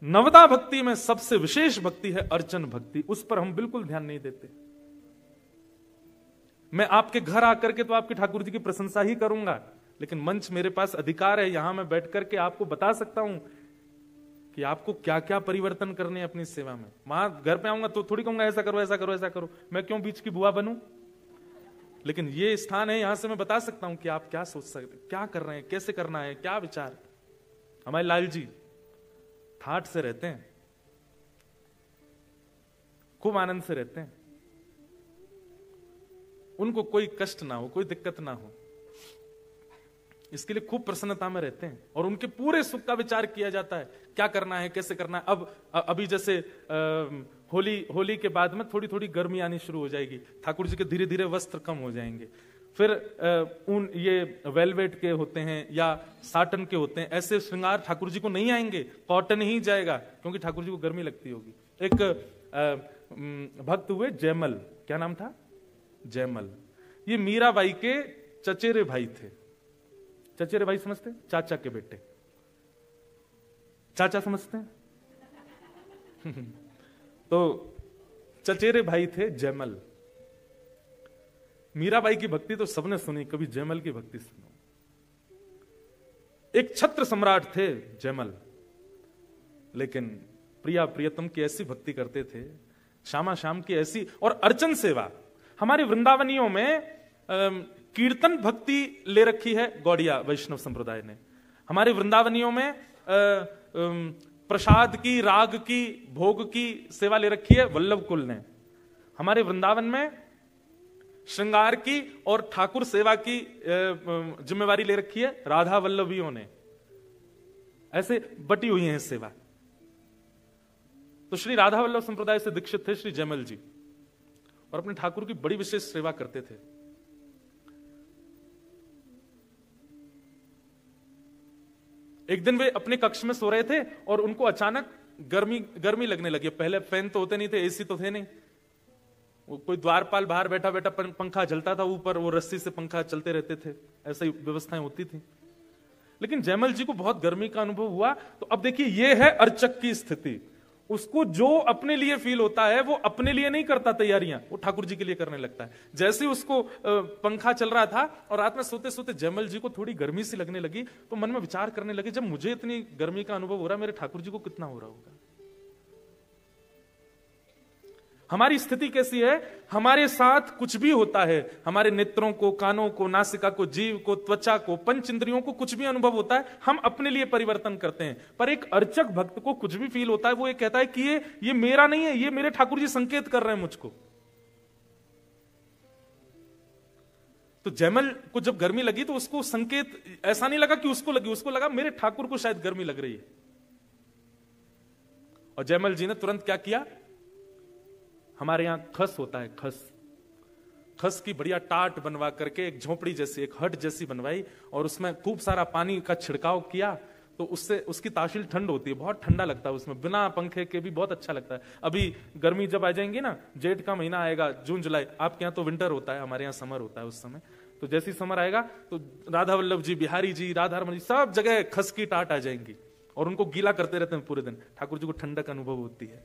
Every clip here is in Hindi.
नवदा भक्ति में सबसे विशेष भक्ति है अर्चन भक्ति, उस पर हम बिल्कुल ध्यान नहीं देते। मैं आपके घर आकर के तो आपके ठाकुर जी की प्रशंसा ही करूंगा, लेकिन मंच मेरे पास अधिकार है, यहां मैं बैठ करके आपको बता सकता हूं कि आपको क्या क्या परिवर्तन करने हैं अपनी सेवा में। वहां घर पे आऊंगा तो थोड़ी कहूंगा ऐसा करो ऐसा करो ऐसा करो, मैं क्यों बीच की बुआ बनूं। लेकिन ये स्थान है, यहां से मैं बता सकता हूं कि आप क्या सोच सकते, क्या कर रहे हैं, कैसे करना है, क्या विचार। हमारे लाल जी ठाठ से रहते हैं, खूब आनंद से रहते हैं, उनको कोई कष्ट ना हो, कोई दिक्कत ना हो, इसके लिए खूब प्रसन्नता में रहते हैं और उनके पूरे सुख का विचार किया जाता है, क्या करना है, कैसे करना है। अब अभी जैसे होली के बाद में थोड़ी थोड़ी गर्मी आनी शुरू हो जाएगी, ठाकुर जी के धीरे धीरे वस्त्र कम हो जाएंगे, फिर उन ये वेलवेट के होते हैं या साटन के होते हैं, ऐसे श्रृंगार ठाकुर जी को नहीं आएंगे, कॉटन ही जाएगा, क्योंकि ठाकुर जी को गर्मी लगती होगी। एक भक्त हुए जयमल, क्या नाम था, जयमल, ये मीराबाई के चचेरे भाई थे। चचेरे भाई समझते हैं, चाचा के बेटे, चाचा समझते हैं तो चचेरे भाई थे जयमल। मीराबाई की भक्ति तो सबने सुनी, कभी जयमल की भक्ति सुनो। एक छत्र सम्राट थे जयमल, लेकिन प्रिया प्रियतम की ऐसी भक्ति करते थे, श्यामा श्याम की ऐसी, और अर्चन सेवा। हमारे वृंदावनियों में कीर्तन भक्ति ले रखी है गौड़िया वैष्णव संप्रदाय ने। हमारे वृंदावनियों में प्रसाद की, राग की, भोग की सेवा ले रखी है वल्लभ कुल ने। हमारे वृंदावन में श्रृंगार की और ठाकुर सेवा की जिम्मेवारी ले रखी है राधा वल्लभियों ने। ऐसे बटी हुई है सेवा। तो श्री राधा वल्लभ संप्रदाय से दीक्षित थे श्री जयमल जी, और अपने ठाकुर की बड़ी विशेष सेवा करते थे। एक दिन वे अपने कक्ष में सो रहे थे और उनको अचानक गर्मी लगने लगी। पहले फैन तो होते नहीं थे, एसी तो थे नहीं, वो कोई द्वारपाल बाहर बैठा बैठा पंखा चलता था ऊपर, वो रस्सी से पंखा चलते रहते थे, ऐसी व्यवस्थाएं होती थी। लेकिन जयमल जी को बहुत गर्मी का अनुभव हुआ। तो अब देखिए, ये है अर्चक की स्थिति। उसको जो अपने लिए फील होता है वो अपने लिए नहीं करता तैयारियां, वो ठाकुर जी के लिए करने लगता है। जैसे उसको पंखा चल रहा था और रात में सोते सोते जयमल जी को थोड़ी गर्मी सी लगने लगी, तो मन में विचार करने लगे, जब मुझे इतनी गर्मी का अनुभव हो रहा है, मेरे ठाकुर जी को कितना हो रहा होगा। हमारी स्थिति कैसी है, हमारे साथ कुछ भी होता है, हमारे नेत्रों को, कानों को, नासिका को, जीव को, त्वचा को, पंच इंद्रियों को कुछ भी अनुभव होता है, हम अपने लिए परिवर्तन करते हैं। पर एक अर्चक भक्त को कुछ भी फील होता है, वो ये कहता है कि ये मेरा नहीं है, ये मेरे ठाकुर जी संकेत कर रहे हैं मुझको। तो जयमल को जब गर्मी लगी तो उसको संकेत ऐसा नहीं लगा कि उसको लगी, उसको लगा मेरे ठाकुर को शायद गर्मी लग रही है। और जयमल जी ने तुरंत क्या किया, हमारे यहां खस होता है, खस की बढ़िया टाट बनवा करके एक झोपड़ी जैसी, एक हट जैसी बनवाई, और उसमें खूब सारा पानी का छिड़काव किया। तो उससे उसकी तासील ठंड होती है, बहुत ठंडा लगता है उसमें, बिना पंखे के भी बहुत अच्छा लगता है। अभी गर्मी जब आ जाएंगी ना, जेठ का महीना आएगा, जून जुलाई, आपके यहाँ तो विंटर होता है, हमारे यहाँ समर होता है उस समय। तो जैसी समर आएगा तो राधा वल्लभ जी, बिहारी जी, राधा रमन जी, सब जगह खस की टाट आ जाएंगी और उनको गीला करते रहते हैं पूरे दिन। ठाकुर जी को ठंडक अनुभव होती है।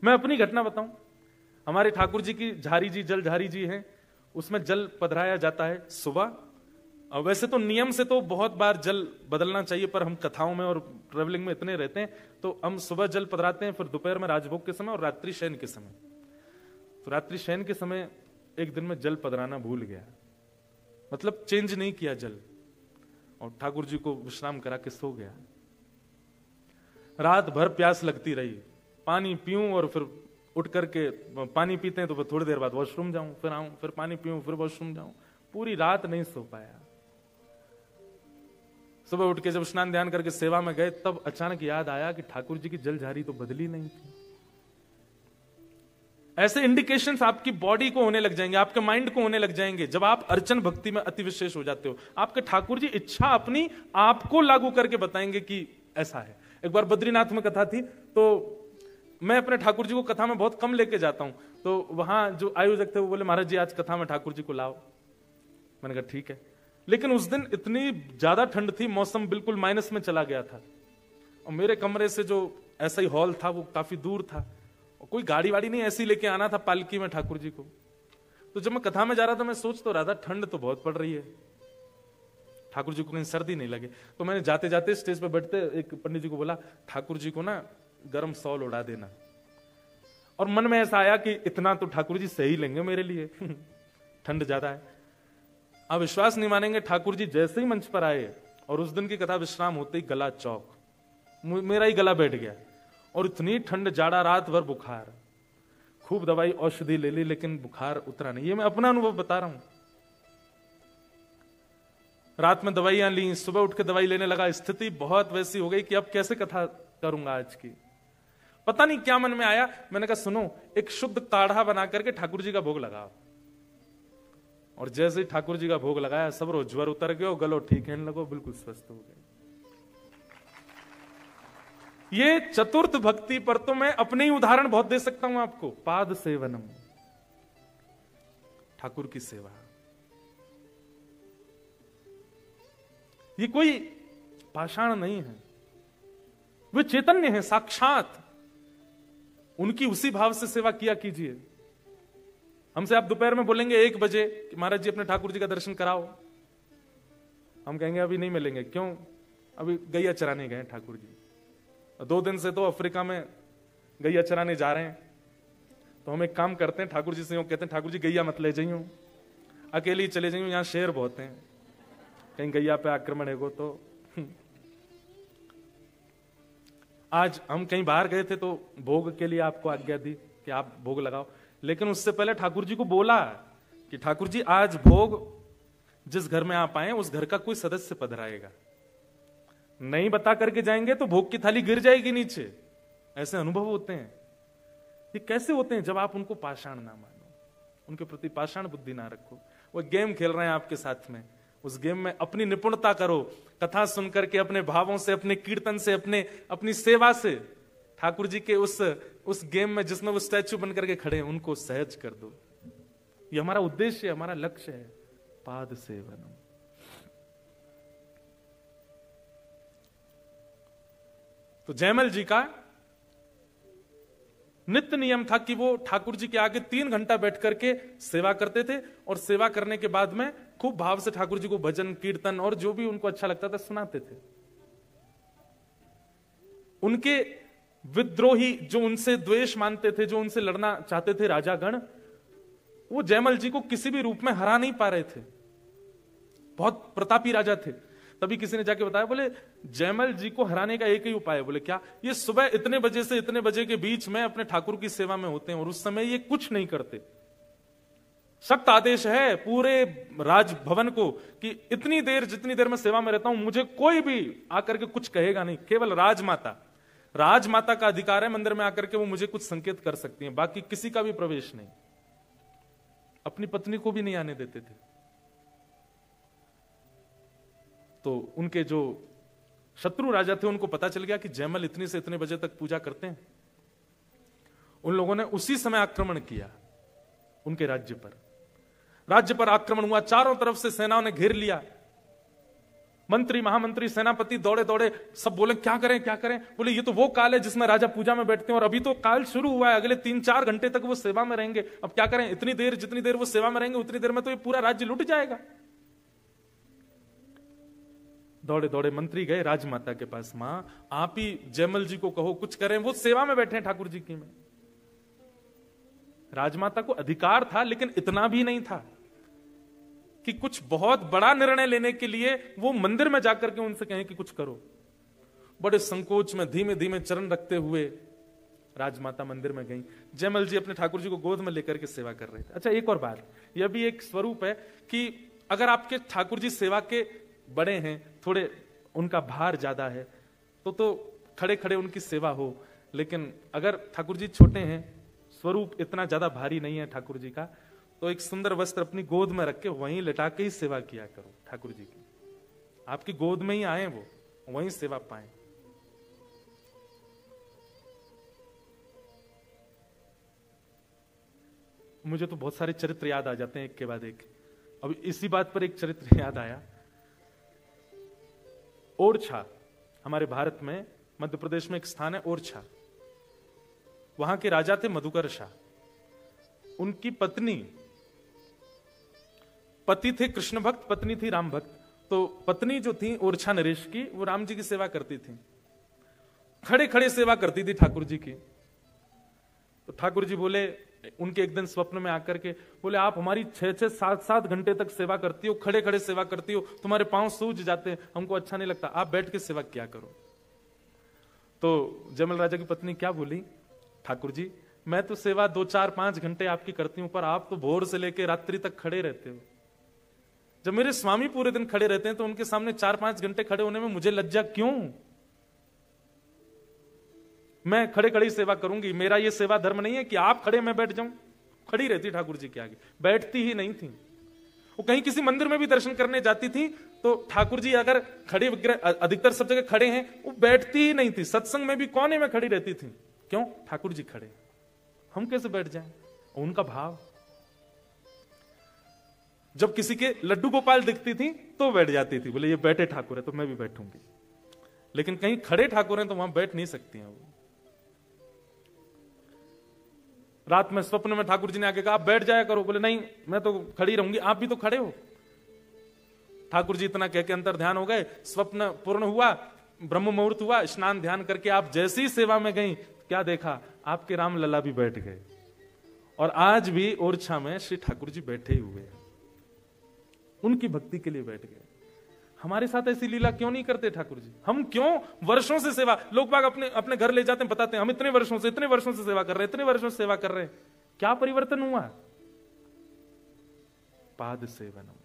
मैं अपनी घटना बताऊं, हमारे ठाकुर जी की झारी जी, जल झारी जी हैं, उसमें जल पधराया जाता है सुबह। और वैसे तो नियम से तो बहुत बार जल बदलना चाहिए, पर हम कथाओं में और ट्रेवलिंग में इतने रहते हैं तो हम सुबह जल पधराते हैं, फिर दोपहर में राजभोग के समय और रात्रि शयन के समय। तो रात्रि शयन के समय एक दिन में जल पधराना भूल गया, मतलब चेंज नहीं किया जल, और ठाकुर जी को विश्राम करा के सो गया। रात भर प्यास लगती रही, पानी पीऊं और फिर उठ करके पानी पीते हैं तो फिर थोड़ी देर बाद वॉशरूम जाऊं, फिर आऊं, फिर पानी पीऊं, फिर वॉशरूम जाऊं, पूरी रात नहीं सो पाया। सुबह उठ के जब स्नान ध्यान करके सेवा में गए, तब अचानक याद आया कि ठाकुर जी की जलझारी तो बदली नहीं थी। ऐसे इंडिकेशंस आपकी बॉडी को होने लग जाएंगे, आपके माइंड को होने लग जाएंगे जब आप अर्चन भक्ति में अति विशेष हो जाते हो। आपके ठाकुर जी इच्छा अपनी आपको लागू करके बताएंगे कि ऐसा है। एक बार बद्रीनाथ में कथा थी, तो मैं अपने ठाकुर जी को कथा में बहुत कम लेके जाता हूं। तो वहां जो आयोजक थे वो बोले, महाराज जी आज कथा में ठाकुर जी को लाओ। मैंने कहा ठीक है। लेकिन उस दिन इतनी ज्यादा ठंड थी, मौसम बिल्कुल माइनस में चला गया था, और मेरे कमरे से जो ऐसा ही हॉल था वो काफी दूर था, और कोई गाड़ी वाड़ी नहीं, ऐसी लेके आना था पालकी में ठाकुर जी को। तो जब मैं कथा में जा रहा था मैं सोच तो रहा था ठंड तो बहुत पड़ रही है, ठाकुर जी को कहीं सर्दी नहीं लगे। तो मैंने जाते जाते स्टेज पे बैठते एक पंडित जी को बोला, ठाकुर जी को ना गर्म शॉल उड़ा देना। और मन में ऐसा आया कि इतना तो ठाकुर जी सही लेंगे मेरे लिए ठंड ज्यादा है। आप विश्वास नहीं मानेंगे, ठाकुर जी जैसे ही मंच पर आए और उस दिन की कथा विश्राम होते ही गला चौक, मेरा ही गला बैठ गया। और इतनी ठंड, जाड़ा, रात भर बुखार, खूब दवाई औषधि ले ली लेकिन बुखार उतरा नहीं। ये मैं अपना अनुभव बता रहा हूं। रात में दवाइयां ली, सुबह उठ के दवाई लेने लगा, स्थिति बहुत वैसी हो गई कि अब कैसे कथा करूंगा आज की। पता नहीं क्या मन में आया, मैंने कहा सुनो एक शुद्ध काढ़ा बना करके ठाकुर जी का भोग लगाओ। और जैसे ही ठाकुर जी का भोग लगाया सब रो ज्वर उतर गयो, गलो ठीक है लगो, बिल्कुल स्वस्थ हो गए। ये चतुर्थ भक्ति पर तो मैं अपने ही उदाहरण बहुत दे सकता हूं आपको। पाद सेवनम, ठाकुर की सेवा, ये कोई पाषाण नहीं है, वे चैतन्य है साक्षात। उनकी उसी भाव से सेवा किया कीजिए। हमसे आप दोपहर में बोलेंगे 1 बजे कि महाराज जी अपने ठाकुर जी का दर्शन कराओ, हम कहेंगे अभी नहीं मिलेंगे। क्यों? अभी गैया चराने गए ठाकुर जी, 2 दिन से तो अफ्रीका में गैया चराने जा रहे हैं। तो हम एक काम करते हैं, ठाकुर जी से यूं कहते हैं, ठाकुर जी गैया मत ले जाइयो, अकेले ही चले जाइयो, यहां शेर बहुत हैं, कहीं गैया पे आक्रमण है तो। आज हम कहीं बाहर गए थे तो भोग के लिए आपको आज्ञा दी कि आप भोग लगाओ, लेकिन उससे पहले ठाकुर जी को बोला कि ठाकुर जी आज भोग जिस घर में आप आए उस घर का कोई सदस्य पधराएगा, नहीं बता करके जाएंगे तो भोग की थाली गिर जाएगी नीचे। ऐसे अनुभव होते हैं। ये कैसे होते हैं? जब आप उनको पाषाण ना मानो, उनके प्रति पाषाण बुद्धि ना रखो। वो गेम खेल रहे हैं आपके साथ में, उस गेम में अपनी निपुणता करो, कथा सुनकर के अपने भावों से, अपने कीर्तन से, अपनी सेवा से ठाकुर जी के उस गेम में जिसमें वो स्टैच्यू बन करके खड़े हैं उनको सहज कर दो। ये हमारा उद्देश्य है, हमारा लक्ष्य है। पाद सेवनम। तो जयमल जी का नित्य नियम था कि वो ठाकुर जी के आगे 3 घंटा बैठ करके सेवा करते थे, और सेवा करने के बाद में खूब भाव से ठाकुर जी को भजन कीर्तन और जो भी उनको अच्छा लगता था सुनाते थे। उनके विद्रोही जो उनसे द्वेष मानते थे, जो उनसे लड़ना चाहते थे राजागण, वो जयमल जी को किसी भी रूप में हरा नहीं पा रहे थे। बहुत प्रतापी राजा थे। तभी किसी ने जाके बताया, बोले जयमल जी को हराने का एक ही उपाय है। बोले क्या? ये सुबह इतने बजे से इतने बजे के बीच में अपने ठाकुर की सेवा में होते हैं, और उस समय ये कुछ नहीं करते। सख्त आदेश है पूरे राजभवन को कि इतनी देर, जितनी देर मैं सेवा में रहता हूं, मुझे कोई भी आकर के कुछ कहेगा नहीं। केवल राजमाता का अधिकार है मंदिर में आकर के वो मुझे कुछ संकेत कर सकती हैं, बाकी किसी का भी प्रवेश नहीं। अपनी पत्नी को भी नहीं आने देते थे। तो उनके जो शत्रु राजा थे उनको पता चल गया कि जयमल इतने से इतने बजे तक पूजा करते हैं। उन लोगों ने उसी समय आक्रमण किया उनके राज्य पर। राज्य पर आक्रमण हुआ, चारों तरफ से सेनाओं ने घेर लिया। मंत्री, महामंत्री, सेनापति दौड़े दौड़े, सब बोले क्या करें क्या करें। बोले ये तो वो काल है जिसमें राजा पूजा में बैठते हैं, और अभी तो काल शुरू हुआ है, अगले 3-4 घंटे तक वो सेवा में रहेंगे। अब क्या करें? इतनी देर, जितनी देर वो सेवा में रहेंगे उतनी देर में तो ये पूरा राज्य लुट जाएगा। दौड़े दौड़े मंत्री गए राजमाता के पास, मां आप ही जयमल जी को कहो कुछ करें, वो सेवा में बैठे हैं ठाकुर जी की में। राजमाता को अधिकार था, लेकिन इतना भी नहीं था कि कुछ बहुत बड़ा निर्णय लेने के लिए वो मंदिर में जाकर के उनसे कहें कि कुछ करो। बड़े संकोच में धीमे धीमे चरण रखते हुए राजमाता मंदिर में गई। जयमल जी अपने ठाकुर जी को गोद में लेकर के सेवा कर रहे थे। अच्छा, एक और बात, यह भी एक स्वरूप है कि अगर आपके ठाकुर जी सेवा के बड़े हैं, थोड़े उनका भार ज्यादा है, तो खड़े खड़े उनकी सेवा हो। लेकिन अगर ठाकुर जी छोटे हैं, स्वरूप इतना ज्यादा भारी नहीं है ठाकुर जी का, तो एक सुंदर वस्त्र अपनी गोद में रख के वहीं लटा के ही सेवा किया करो ठाकुर जी की। आपकी गोद में ही आए वो, वहीं सेवा पाए। मुझे तो बहुत सारे चरित्र याद आ जाते हैं एक के बाद एक। अब इसी बात पर एक चरित्र याद आया। ओरछा हमारे भारत में मध्य प्रदेश में एक स्थान है ओरछा, वहां के राजा थे मधुकर शाह। उनकी पति थे कृष्ण भक्त, पत्नी थी राम भक्त। तो पत्नी जो थी ओरछा नरेश की, वो राम जी की सेवा करती थी, खड़े खड़े सेवा करती थी ठाकुर जी की। तो ठाकुर जी बोले, उनके एक दिन स्वप्न में आकर के बोले, आप हमारी 6-6, 7-7 घंटे तक सेवा करती हो, खड़े खड़े सेवा करती हो, तुम्हारे पांव सूज जाते हैं, हमको अच्छा नहीं लगता, आप बैठ के सेवा क्या करो। तो जयमल राजा की पत्नी क्या बोली, ठाकुर जी मैं तो सेवा 2, 4, 5 घंटे आपकी करती हूं, पर आप तो भोर से लेकर रात्रि तक खड़े रहते हो। जब मेरे स्वामी पूरे दिन खड़े रहते हैं तो उनके सामने 4-5 घंटे खड़े होने में मुझे लज्जा क्यों? मैं खड़े खड़ी सेवा करूंगी, मेरा ये सेवा धर्म नहीं है कि आप खड़े मैं बैठ जाऊं। खड़ी रहती ठाकुर जी के आगे, बैठती ही नहीं थी। वो कहीं किसी मंदिर में भी दर्शन करने जाती थी तो ठाकुर जी अगर खड़े विग्रह, अधिकतर सब जगह खड़े हैं, वो बैठती ही नहीं थी। सत्संग में भी कोने में खड़ी रहती थी। क्यों? ठाकुर जी खड़े, हम कैसे बैठ जाएं? उनका भाव। जब किसी के लड्डू गोपाल दिखती थी तो बैठ जाती थी, बोले ये बैठे ठाकुर है तो मैं भी बैठूंगी। लेकिन कहीं खड़े ठाकुर हैं तो वहां बैठ नहीं सकती हैं वो। रात में स्वप्न में ठाकुर जी ने आके कहा, आप बैठ जाया करो। बोले नहीं, मैं तो खड़ी रहूंगी। आप भी तो खड़े हो। ठाकुर जी इतना कह के अंतर ध्यान हो गए। स्वप्न पूर्ण हुआ, ब्रह्म मुहूर्त हुआ, स्नान ध्यान करके आप जैसी सेवा में गई, क्या देखा, आपके राम लला भी बैठ गए। और आज भी ओरछा में श्री ठाकुर जी बैठे हुए हैं, उनकी भक्ति के लिए बैठ गए। हमारे साथ ऐसी लीला क्यों नहीं करते ठाकुर जी? हम क्यों वर्षों से सेवा, लोग बाग अपने अपने घर ले जाते हैं, बताते हैं हम इतने वर्षों से सेवा कर रहे हैं, इतने वर्षों से सेवा कर रहे हैं। क्या परिवर्तन हुआ? पाद सेवनम।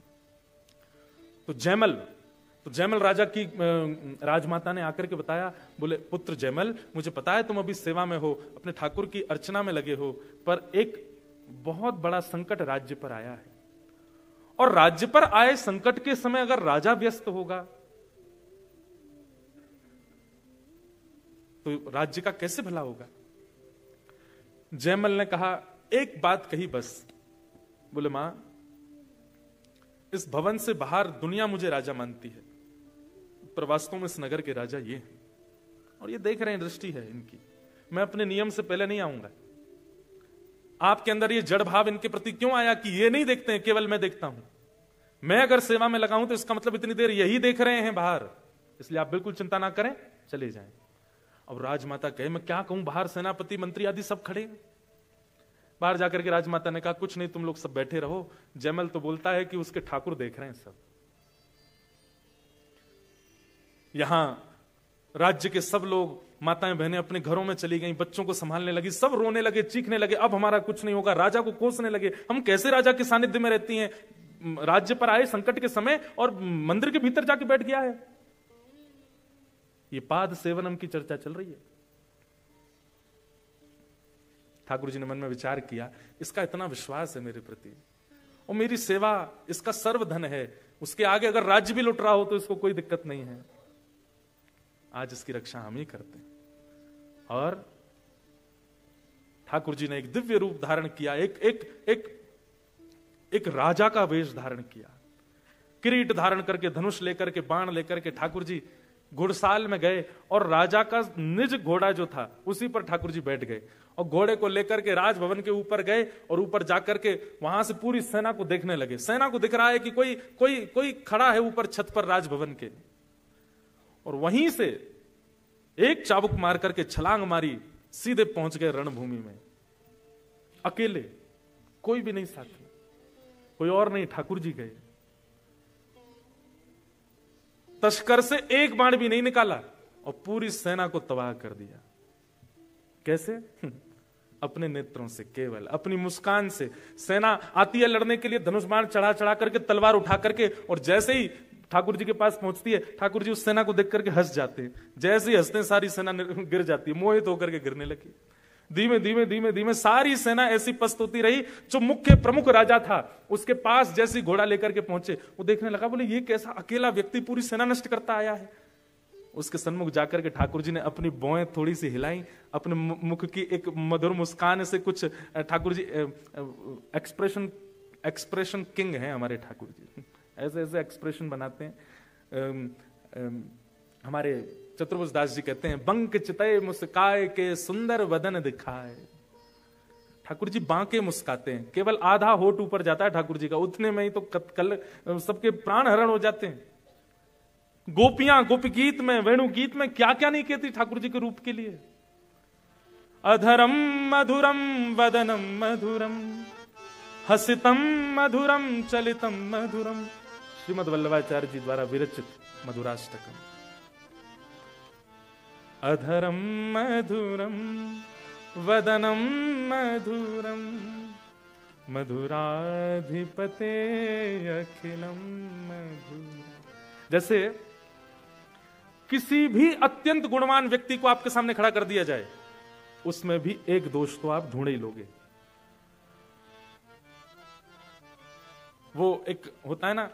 तो जयमल राजा की राजमाता ने आकर के बताया, बोले पुत्र जयमल, मुझे पता है तुम अभी सेवा में हो, अपने ठाकुर की अर्चना में लगे हो, पर एक बहुत बड़ा संकट राज्य पर आया है। और राज्य पर आए संकट के समय अगर राजा व्यस्त होगा तो राज्य का कैसे भला होगा? जयमल ने कहा, एक बात कही बस। बोले मां, इस भवन से बाहर दुनिया मुझे राजा मानती है, पर वास्तव में इस नगर के राजा ये हैं। और ये देख रहे हैं, दृष्टि है इनकी। मैं अपने नियम से पहले नहीं आऊंगा। आपके अंदर ये जड़ भाव इनके प्रति क्यों आया कि ये नहीं देखते हैं, केवल मैं देखता हूं। मैं अगर सेवा में लगाऊं तो इसका मतलब इतनी देर यही देख रहे हैं बाहर, इसलिए आप बिल्कुल चिंता ना करें, चले जाएं। अब राजमाता कहे, मैं क्या कहूं, बाहर सेनापति मंत्री आदि सब खड़े हैं। बाहर जाकर के राजमाता ने कहा, कुछ नहीं, तुम लोग सब बैठे रहो। जयमल तो बोलता है कि उसके ठाकुर देख रहे हैं सब। यहां राज्य के सब लोग, माताएं बहनें अपने घरों में चली गईं, बच्चों को संभालने लगी, सब रोने लगे, चीखने लगे, अब हमारा कुछ नहीं होगा। राजा को कोसने लगे, हम कैसे राजा के सानिध्य में रहती हैं, राज्य पर आए संकट के समय और मंदिर के भीतर जाके बैठ गया है। ये पाद सेवनम की चर्चा चल रही है। ठाकुर जी ने मन में विचार किया, इसका इतना विश्वास है मेरे प्रति और मेरी सेवा इसका सर्वधन है, उसके आगे अगर राज्य भी लुट रहा हो तो इसको कोई दिक्कत नहीं है। आज इसकी रक्षा हम ही करते हैं। और ठाकुर जी ने एक दिव्य रूप धारण किया, एक राजा का वेश धारण किया, किरीट धारण करके, धनुष लेकर के, बाण लेकर के ठाकुर जी घुड़साल में गए और राजा का निज घोड़ा जो था उसी पर ठाकुर जी बैठ गए और घोड़े को लेकर के राजभवन के ऊपर गए और ऊपर जाकर के वहां से पूरी सेना को देखने लगे। सेना को दिख रहा है कि कोई खड़ा है ऊपर छत पर राजभवन के, और वहीं से एक चाबुक मार करके छलांग मारी, सीधे पहुंच गए रणभूमि में, अकेले, कोई भी नहीं साथी, कोई और नहीं, ठाकुर जी गए। तस्कर से एक बाण भी नहीं निकाला और पूरी सेना को तबाह कर दिया। कैसे? अपने नेत्रों से, केवल अपनी मुस्कान से। सेना आती है लड़ने के लिए, धनुष बाण चढ़ा चढ़ा करके, तलवार उठा करके, और जैसे ही ठाकुर जी के पास पहुंचती है, ठाकुर जी उस सेना को देख करके हंस जाते हैं। जैसे ही हंसते हैं सारी सेना गिर जाती है, मोहित होकर के गिरने लगी। धीमे धीमे धीमे धीमे सारी सेना ऐसी पस्त होती रही। जो मुख्य प्रमुख राजा था उसके पास जैसी घोड़ा लेकर के पहुंचे, वो देखने लगा, बोले ये कैसा अकेला व्यक्ति पूरी सेना नष्ट करता आया है। उसके सन्मुख जाकर के ठाकुर जी ने अपनी भौहें थोड़ी सी हिलाई, अपने मुख की एक मधुर मुस्कान से कुछ, ठाकुर जी एक्सप्रेशन किंग है हमारे ठाकुर जी, ऐसे ऐसे एक्सप्रेशन बनाते हैं। हमारे चतुर्भुज दास जी कहते हैं, बंक चितय मुस्काए के सुंदर वदन दिखाए। ठाकुर जी बांके मुस्काते हैं, केवल आधा होठ ऊपर जाता है ठाकुर जी का, उतने में ही तो कल सबके प्राण हरण हो जाते हैं। गोपियां गोपी गीत में, वेणु गीत में क्या क्या नहीं कहती ठाकुर जी के रूप के लिए। अधरम मधुरम वदनम मधुरम हसितम मधुरम चलितम मधुरम। श्रीमद् वल्लभाचार्य जी द्वारा विरचित मधुराष्टकम। अधरम मधुरम वदनम मधुरम मधुराधिपते अखिलम मधुरम। जैसे किसी भी अत्यंत गुणवान व्यक्ति को आपके सामने खड़ा कर दिया जाए, उसमें भी एक दोष तो आप ढूंढ ही लोगे। वो एक होता है ना,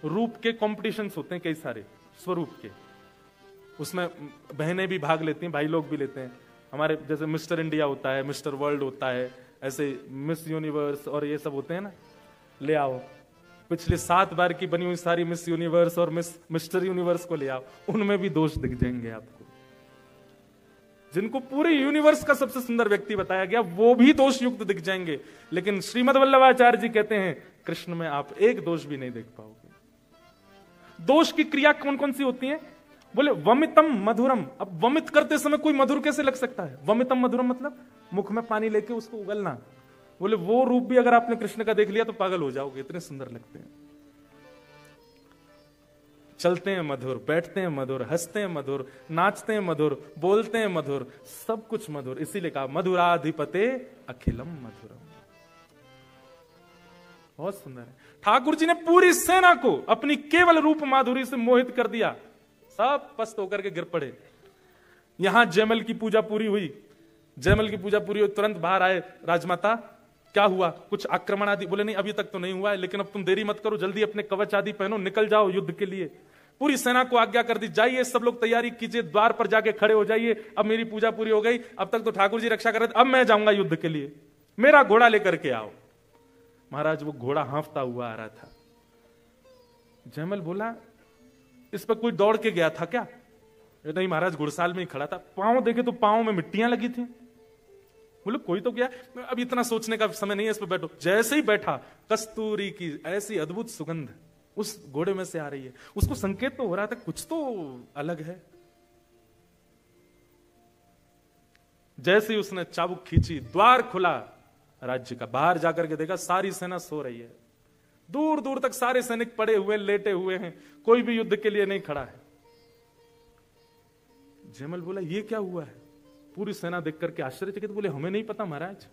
रूप के कॉम्पिटिशन्स होते हैं कई सारे, स्वरूप के, उसमें बहनें भी भाग लेती हैं, भाई लोग भी लेते हैं। हमारे जैसे मिस्टर इंडिया होता है, मिस्टर वर्ल्ड होता है, ऐसे मिस यूनिवर्स और ये सब होते हैं ना। ले आओ पिछले 7 बार की बनी हुई सारी मिस यूनिवर्स और मिस्टर यूनिवर्स को ले आओ, उनमें भी दोष दिख जाएंगे आपको। जिनको पूरे यूनिवर्स का सबसे सुंदर व्यक्ति बताया गया, वो भी दोष युक्त दिख जाएंगे। लेकिन श्रीमद् वल्लभाचार्य जी कहते हैं, कृष्ण में आप एक दोष भी नहीं देख पाओगे। दोष की क्रिया कौन कौन सी होती है? बोले वमितम मधुरम। अब वमित करते समय कोई मधुर कैसे लग सकता है? वमितम मधुरम मतलब मुख में पानी लेके उसको उगलना। बोले वो रूप भी अगर आपने कृष्ण का देख लिया तो पागल हो जाओगे, इतने सुंदर लगते हैं। चलते हैं मधुर, बैठते हैं मधुर, हंसते हैं मधुर, नाचते हैं मधुर, बोलते हैं मधुर, सब कुछ मधुर। इसीलिए कहा मधुराधिपते अखिलम मधुरम। बहुत सुंदर है। ठाकुर जी ने पूरी सेना को अपनी केवल रूप माधुरी से मोहित कर दिया। सब पस्त होकर के गिर पड़े। यहां जयमल की पूजा पूरी हुई। जयमल की पूजा पूरी हुई, तुरंत बाहर आए राजमाता, क्या हुआ? कुछ आक्रमण आदि? बोले नहीं अभी तक तो नहीं हुआ है, लेकिन अब तुम देरी मत करो, जल्दी अपने कवच आदि पहनो, निकल जाओ युद्ध के लिए। पूरी सेना को आज्ञा कर दी, जाइए सब लोग तैयारी कीजिए, द्वार पर जाके खड़े हो जाइए, अब मेरी पूजा पूरी हो गई, अब तक तो ठाकुर जी रक्षा कर रहे थे, अब मैं जाऊंगा युद्ध के लिए, मेरा घोड़ा लेकर के आओ। महाराज वो घोड़ा हांफता हुआ आ रहा था। जयमल बोला इस पर कोई दौड़ के गया था क्या? नहीं महाराज, घुड़साल में ही खड़ा था। पांव देखे तो पांव में मिट्टियां लगी थी। बोले कोई तो गया। अब इतना सोचने का समय नहीं है, इस पर बैठो। जैसे ही बैठा, कस्तूरी की ऐसी अद्भुत सुगंध उस घोड़े में से आ रही है। उसको संकेत तो हो रहा था कुछ तो अलग है। जैसे ही उसने चाबुक खींची, द्वार खुला राज्य का। बाहर जाकर के देखा सारी सेना सो रही है। दूर दूर तक सारे सैनिक पड़े हुए, लेटे हुए हैं, कोई भी युद्ध के लिए नहीं खड़ा है। जयमल बोला ये क्या हुआ है? पूरी सेना देख करके आश्चर्यचकित बोले हमें नहीं पता महाराज।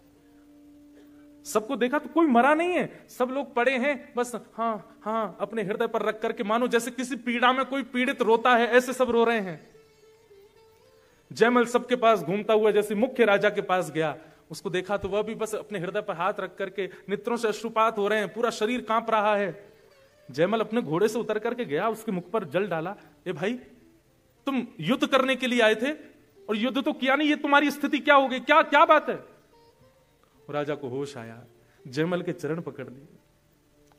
सबको देखा तो कोई मरा नहीं है, सब लोग पड़े हैं, बस हाँ हाँ अपने हृदय पर रख करके, मानो जैसे किसी पीड़ा में कोई पीड़ित रोता है, ऐसे सब रो रहे हैं। जयमल सबके पास घूमता हुआ जैसे मुख्य राजा के पास गया, उसको देखा तो वह भी बस अपने हृदय पर हाथ रख करके, नेत्रों से अश्रुपात हो रहे हैं, पूरा शरीर कांप रहा है। जयमल अपने घोड़े से उतर करके गया, उसके मुख पर जल डाला। ए भाई, तुम युद्ध करने के लिए आए थे और युद्ध तो किया नहीं, ये तुम्हारी स्थिति क्या हो गई? क्या क्या बात है? राजा को होश आया, जयमल के चरण पकड़ लिए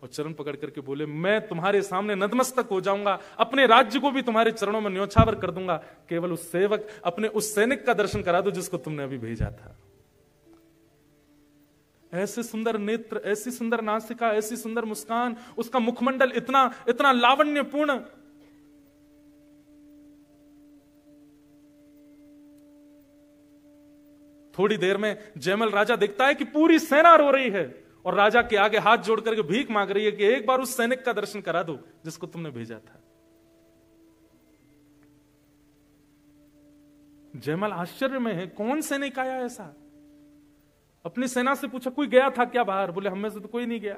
और चरण पकड़ करके बोले मैं तुम्हारे सामने नतमस्तक हो जाऊंगा, अपने राज्य को भी तुम्हारे चरणों में न्योछावर कर दूंगा, केवल उस सेवक, अपने उस सैनिक का दर्शन करा दो जिसको तुमने अभी भेजा था। ऐसे सुंदर नेत्र, ऐसी सुंदर नासिका, ऐसी सुंदर मुस्कान, उसका मुखमंडल इतना इतना लावण्यपूर्ण। थोड़ी देर में जयमल राजा देखता है कि पूरी सेना रो रही है और राजा के आगे हाथ जोड़ करके भीख मांग रही है कि एक बार उस सैनिक का दर्शन करा दो जिसको तुमने भेजा था। जयमल आश्चर्य में है, कौन सैनिक आया ऐसा? अपनी सेना से पूछा कोई गया था क्या बाहर? बोले हम में से तो कोई नहीं गया।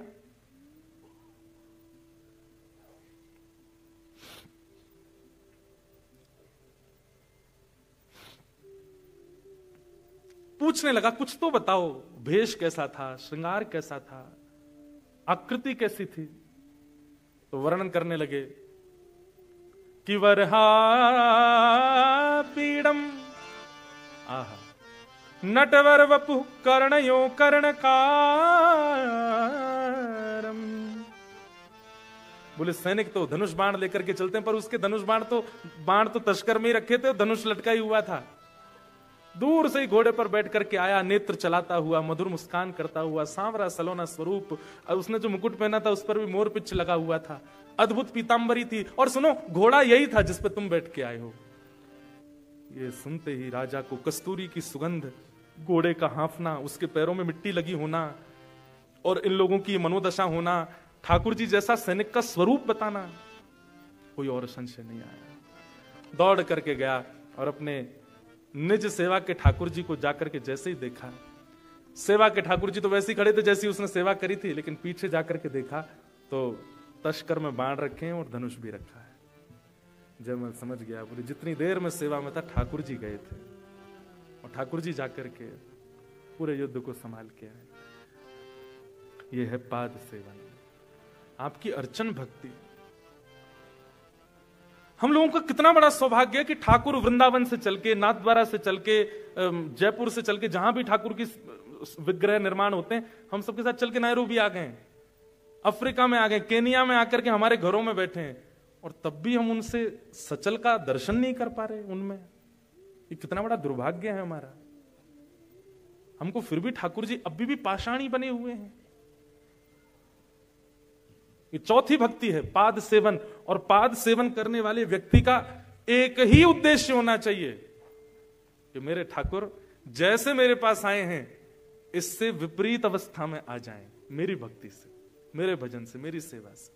पूछने लगा कुछ तो बताओ, भेष कैसा था, श्रृंगार कैसा था, आकृति कैसी थी? तो वर्णन करने लगे कि वरहा पीड़म, आहा, नटवर वपु कर्णयो कर्णकारम, बोले सैनिक तो धनुष बाण लेकर के चलते हैं, पर उसके धनुष बाण तो तस्कर में ही रखे थे, धनुष लटका ही हुआ था। दूर से ही घोड़े पर बैठ करके आया, नेत्र चलाता हुआ, मधुर मुस्कान करता हुआ, सांवरा सलोना स्वरूप, और उसने जो मुकुट पहना था उस पर भी मोर पिच्छ लगा हुआ था, अद्भुत पीतांबरी थी, और सुनो घोड़ा यही था जिस पे तुम बैठ के आए हो। ये सुनते ही राजा को कस्तूरी की सुगंध, घोड़े का हांफना, उसके पैरों में मिट्टी लगी होना, और इन लोगों की मनोदशा होना, ठाकुर जी जैसा सैनिक का स्वरूप बताना, कोई और संशय नहीं आया। दौड़ करके गया और अपने निज सेवा के ठाकुर जी को जाकर के जैसे ही देखा, सेवा के ठाकुर जी तो वैसे ही खड़े थे जैसी उसने सेवा करी थी, लेकिन पीछे जाकर के देखा तो तस्कर में बाण रखे हैं और धनुष भी रखा है। जब मैं समझ गया, बोले जितनी देर में सेवा में था ठाकुर जी गए थे, और ठाकुर जी जाकर के पूरे युद्ध को संभाल के आए। ये है पाद सेवन, आपकी अर्चन भक्ति। हम लोगों का कितना बड़ा सौभाग्य है कि ठाकुर वृंदावन से चल के, नाथद्वारा से चल के, जयपुर से चल के, जहां भी ठाकुर की विग्रह निर्माण होते हैं, हम सबके साथ चल के नायरोबी आ गए, अफ्रीका में आ गए, केनिया में आकर के हमारे घरों में बैठे हैं, और तब भी हम उनसे सचल का दर्शन नहीं कर पा रहे उनमें। ये कितना बड़ा दुर्भाग्य है हमारा। हमको फिर भी ठाकुर जी अभी भी पाषाणी बने हुए हैं। ये चौथी भक्ति है, पाद सेवन। और पाद सेवन करने वाले व्यक्ति का एक ही उद्देश्य होना चाहिए कि मेरे ठाकुर जैसे मेरे पास आए हैं इससे विपरीत अवस्था में आ जाएं, मेरी भक्ति से, मेरे भजन से, मेरी सेवा से।